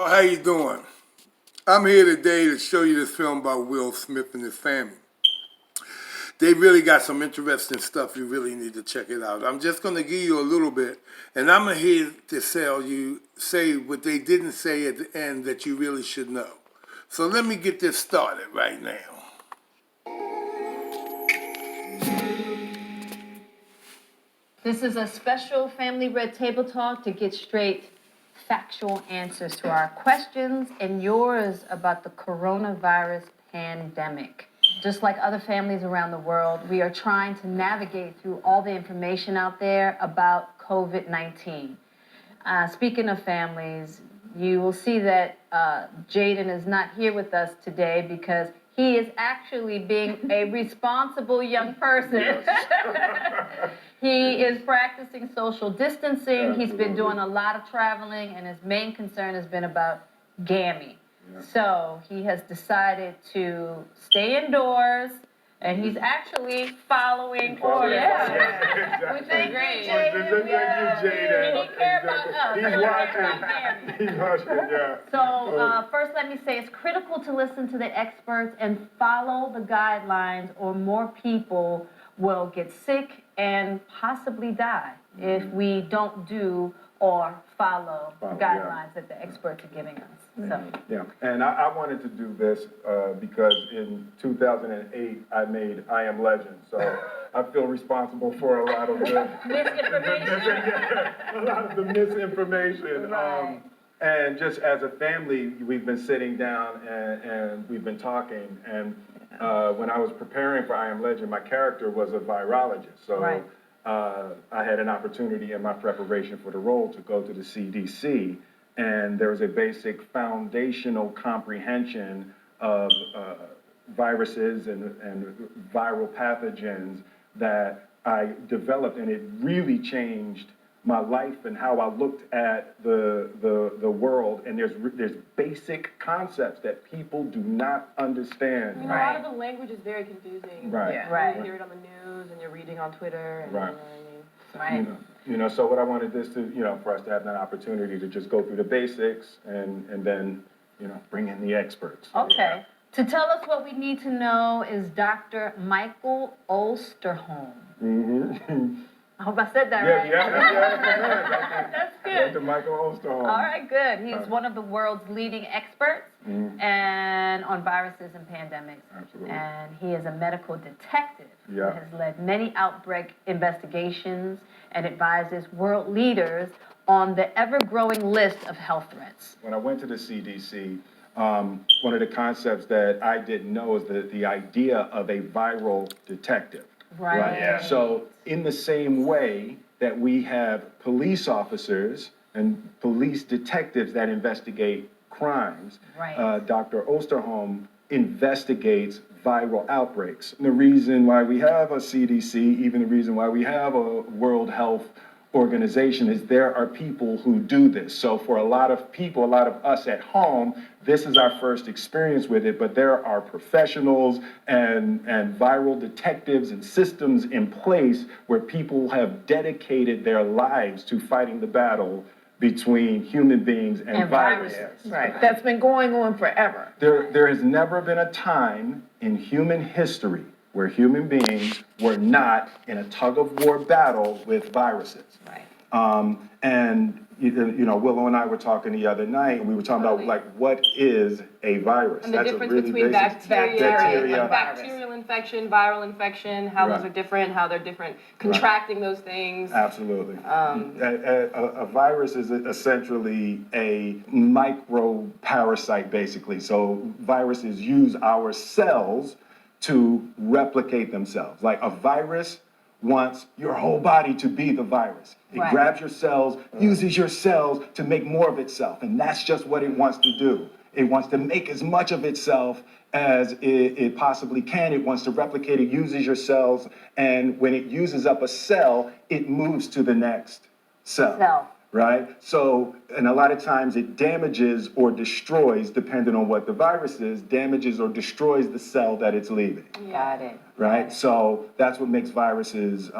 Oh, how you doing? I'm here today to show you this film about Will Smith and his family. They really got some interesting stuff. You really need to check it out. I'm just going to give you a little bit, and I'm here to say what they didn't say at the end that you really should know. So let me get this started right now. This is a special Family Red Table Talk to get straight factual answers to our questions and yours about the coronavirus pandemic. Just like other families around the world, we are trying to navigate through all the information out there about COVID-19. Speaking of families, you will see that Jaden is not here with us today because he is actually being a responsible young person. He is practicing social distancing. He's been doing a lot of traveling, and his main concern has been about Gammy. So he has decided to stay indoors, and he's actually following orders. We thank you, Jaden. He cares about us. He's watching, yeah. So first let me say it's critical to listen to the experts and follow the guidelines, or more people will get sick and possibly die if we don't do or follow the guidelines that the experts are giving us. Yeah, and I wanted to do this because in 2008 I made I Am Legend, so I feel responsible for a lot of the misinformation. Right. And just as a family, we've been sitting down and we've been talking. And when I was preparing for I Am Legend, my character was a virologist. So Right. I had an opportunity in my preparation for the role to go to the CDC. And there was a basic foundational comprehension of viruses and viral pathogens that I developed, and it really changed my life and how I looked at the world. And there's basic concepts that people do not understand. You know, a lot of the language is very confusing. Right. Yeah. Right. You hear it on the news and you're reading on Twitter. And, Right. You know what I mean? Right. So what I wanted this to, for us to have that opportunity to just go through the basics and then, bring in the experts. Okay. To tell us what we need to know is Dr. Michael Osterholm. Mm-hmm. I hope I said that right. That's good. Dr. Michael Osterholm. All right, good. He's one of the world's leading experts and on viruses and pandemics. Absolutely. And he is a medical detective who Yeah. has led many outbreak investigations and advises world leaders on the ever-growing list of health threats. When I went to the CDC, one of the concepts that I didn't know is the idea of a viral detective. Right. Yeah. So in the same way that we have police officers and police detectives that investigate crimes, Right. Dr. Osterholm investigates viral outbreaks. And the reason why we have a CDC, even the reason why we have a World Health Organization, is there are people who do this. So for a lot of people, a lot of us at home, this is our first experience with it, but there are professionals and viral detectives and systems in place where people have dedicated their lives to fighting the battle between human beings and viruses. Right, that's been going on forever. There has never been a time in human history where human beings were not in a tug-of-war battle with viruses. Right. And Willow and I were talking the other night, and we were talking about what is a virus. And the difference between bacterial infection, viral infection, how those are different, how they're different, contracting those things. Absolutely. A virus is essentially a micro parasite, basically. So viruses use our cells to replicate themselves. Like a virus wants your whole body to be the virus. It Right. grabs your cells, uses your cells to make more of itself, and that's just what it wants to do. It wants to make as much of itself as it possibly can. It wants to replicate, it uses your cells, and when it uses up a cell, it moves to the next cell. right? So, and a lot of times it damages or destroys, depending on what the virus is, damages or destroys the cell that it's leaving, Got it. right? So that's what makes viruses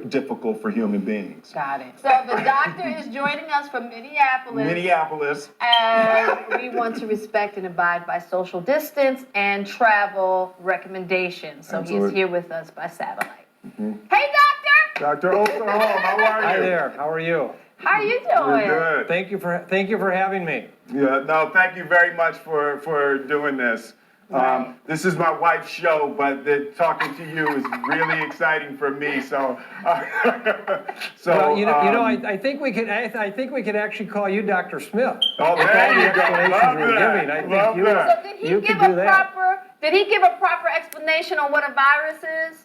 difficult for human beings. Got it. So the doctor is joining us from Minneapolis. Minneapolis. And we want to respect and abide by social distance and travel recommendations. So Absolutely. he's here with us by satellite. Hey, doctor! Dr. Osterholm, how are you? Hi there. How are you? How are you We're doing? good. Thank you for having me. Yeah, no, thank you very much for doing this. Right. This is my wife's show, but talking to you is really exciting for me. So, Well, I think we could. I think we could actually call you Dr. Smith. Oh, there you go. explanations Love you're that. giving. I think Love you- that. So did he You give could a do that. proper explanation on what a virus is?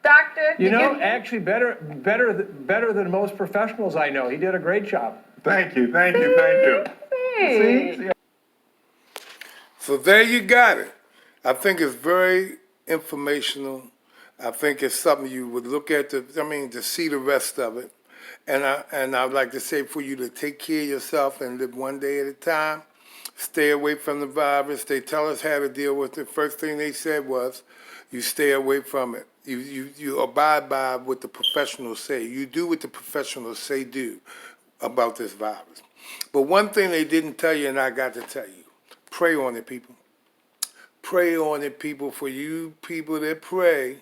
Doctor? You Did know, actually, better than most professionals I know. He did a great job. Thank you, thank you, thank you. Hey. So there you got it. I think it's very informational. I think it's something you would look at to see the rest of it. And I'd like to say for you to take care of yourself and live one day at a time. Stay away from the virus. They tell us how to deal with it. First thing they said was, you stay away from it. You abide by what the professionals say. You do what the professionals say do about this virus. But one thing they didn't tell you, and I got to tell you, pray on it, people. Pray on it, people. For you people that pray,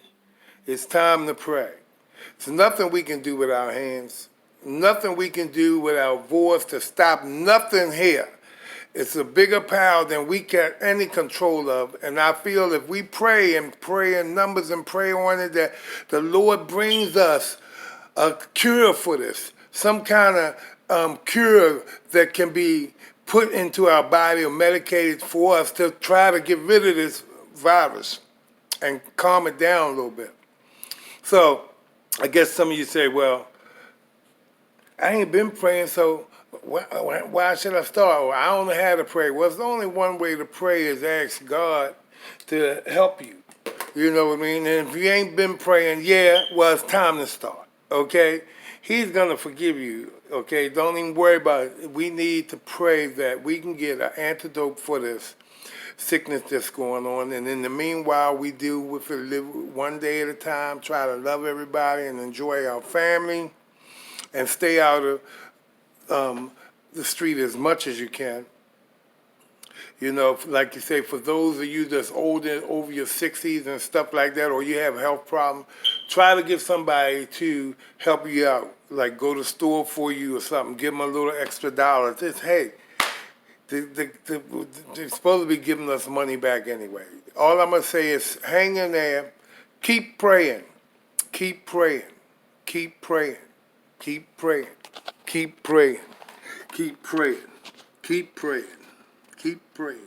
it's time to pray. There's nothing we can do with our hands, nothing we can do with our voice to stop nothing here. It's a bigger power than we get any control of. And I feel if we pray in numbers and pray on it, that the Lord brings us a cure for this, some kind of cure that can be put into our body or medicated for us to try to get rid of this virus and calm it down a little bit. So I guess some of you say, well, I ain't been praying, so why should I start? Well, I don't know how to pray. Well, it's only one way to pray is ask God to help you. You know what I mean? And if you ain't been praying, well, it's time to start, okay? He's going to forgive you, okay? Don't even worry about it. We need to pray that we can get an antidote for this sickness that's going on. And in the meanwhile, we deal with it, live one day at a time, try to love everybody and enjoy our family and stay out of the street as much as you can. You know, like you say, for those of you that's older, over your 60s and stuff like that, or you have a health problem, try to get somebody to help you out, like go to the store for you or something, give them a little extra dollar. Just, hey, they're supposed to be giving us money back anyway. All I'm going to say is hang in there, keep praying, keep praying, keep praying, keep praying, keep praying, keep praying, keep praying, keep praying.